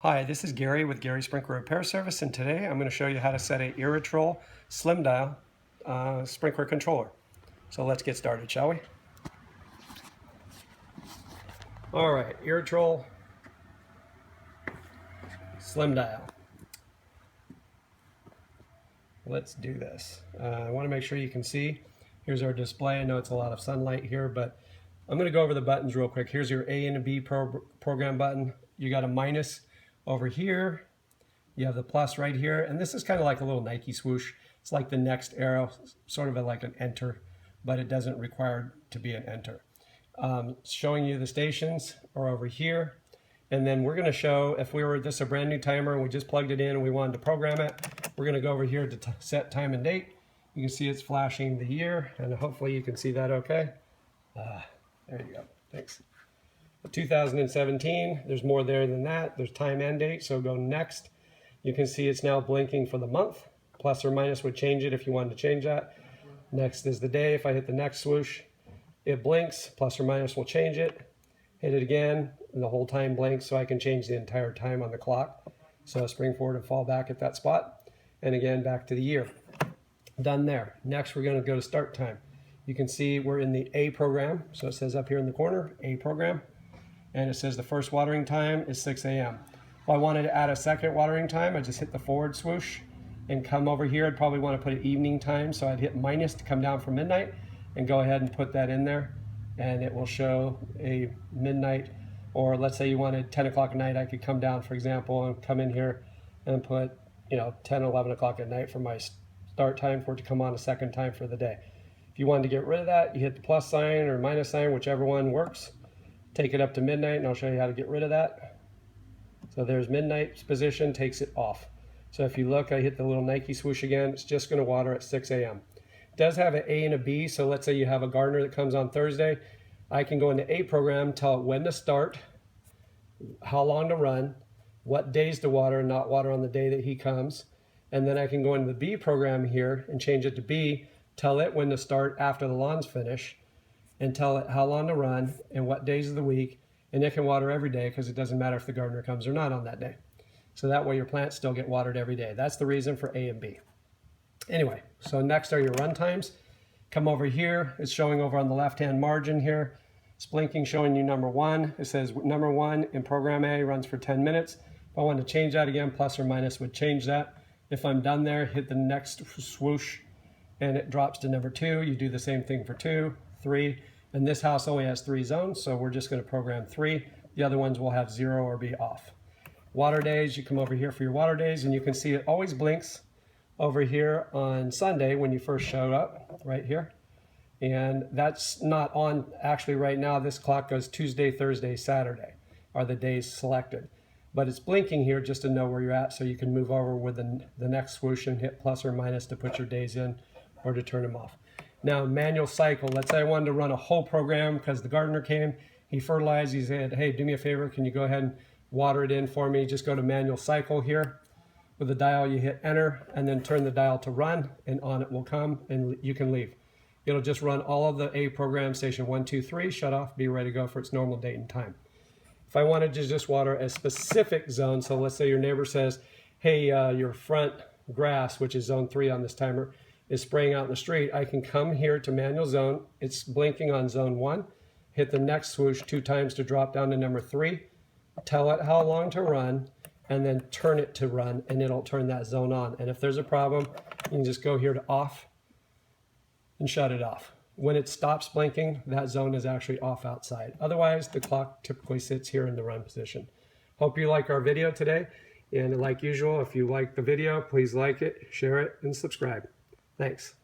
Hi, this is Gary with Gary Sprinkler Repair Service, and today I'm going to show you how to set a Irritrol Slim dial sprinkler controller. So let's get started, shall we? All right, Irritrol Slim dial. Let's do this. I want to make sure you can see. Here's our display. I know it's a lot of sunlight here, but I'm going to go over the buttons real quick. Here's your A and a B program button. You got a minus over here. You have the plus right here, and this is kind of like a little Nike swoosh. It's like the next arrow, sort of like an enter, but it doesn't require to be an enter. Showing you the stations are over here, and then we're going to show if this is a brand new timer and we just plugged it in and we wanted to program it. We're going to go over here to set time and date. You can see it's flashing the year, and hopefully you can see that okay. There you go. Thanks. 2017, there's more there than that. There's time and date, so go next. You can see it's now blinking for the month. Plus or minus would change it if you wanted to change that. Next is the day. If I hit the next swoosh, it blinks. Plus or minus will change it. Hit it again, and the whole time blinks, so I can change the entire time on the clock. So spring forward and fall back at that spot. And again, back to the year. Done there. Next, we're going to go to start time. You can see we're in the A program. So it says up here in the corner, A program. And it says the first watering time is 6 a.m. If I wanted to add a second watering time, I just hit the forward swoosh and come over here. I'd probably want to put it evening time, so I'd hit minus to come down from midnight and go ahead and put that in there, and it will show a midnight. Or let's say you wanted 10 o'clock at night, I could come down, for example, and come in here and put 10, 11 o'clock at night for my start time for it to come on a second time for the day. If you wanted to get rid of that, you hit the plus sign or minus sign, whichever one works. Take it up to midnight, and I'll show you how to get rid of that. So there's midnight's position, takes it off. So if you look, I hit the little Nike swoosh again. It's just going to water at 6 a.m. It does have an A and a B, so let's say you have a gardener that comes on Thursday. I can go into A program, tell it when to start, how long to run, what days to water and not water on the day that he comes. And then I can go into the B program here and change it to B, tell it when to start after the lawn's finished, and tell it how long to run and what days of the week, and it can water every day because it doesn't matter if the gardener comes or not on that day. So that way your plants still get watered every day. That's the reason for A and B. Anyway, so next are your run times. Come over here. It's showing over on the left-hand margin here. It's blinking, showing you number 1. It says number 1 in program A runs for 10 minutes. If I want to change that again, plus or minus would change that. If I'm done there, hit the next swoosh, and it drops to number 2. You do the same thing for 2, 3, and this house only has 3 zones, so we're just going to program 3. The other ones will have 0 or be off. Water days, you come over here for your water days, and you can see it always blinks over here on Sunday when you first showed up, right here. And that's not on actually right now. This clock goes Tuesday, Thursday, Saturday are the days selected. But it's blinking here just to know where you're at, so you can move over with the next swoosh and hit plus or minus to put your days in or to turn them off. Now, manual cycle. Let's say I wanted to run a whole program because the gardener came, he fertilized, he said, hey, do me a favor, can you go ahead and water it in for me? Just go to manual cycle here. With the dial, you hit enter and then turn the dial to run, and on it will come and you can leave. It'll just run all of the A program, station 1, 2, 3, shut off, be ready to go for its normal date and time. If I wanted to just water a specific zone, so let's say your neighbor says, hey, your front grass, which is zone 3 on this timer, is spraying out in the street, I can come here to manual zone. It's blinking on zone 1. Hit the next swoosh 2 times to drop down to number 3. Tell it how long to run, and then turn it to run, and it'll turn that zone on. And if there's a problem, you can just go here to off and shut it off. When it stops blinking, that zone is actually off outside. Otherwise, the clock typically sits here in the run position. Hope you like our video today. And like usual, if you like the video, please like it, share it, and subscribe. Thanks.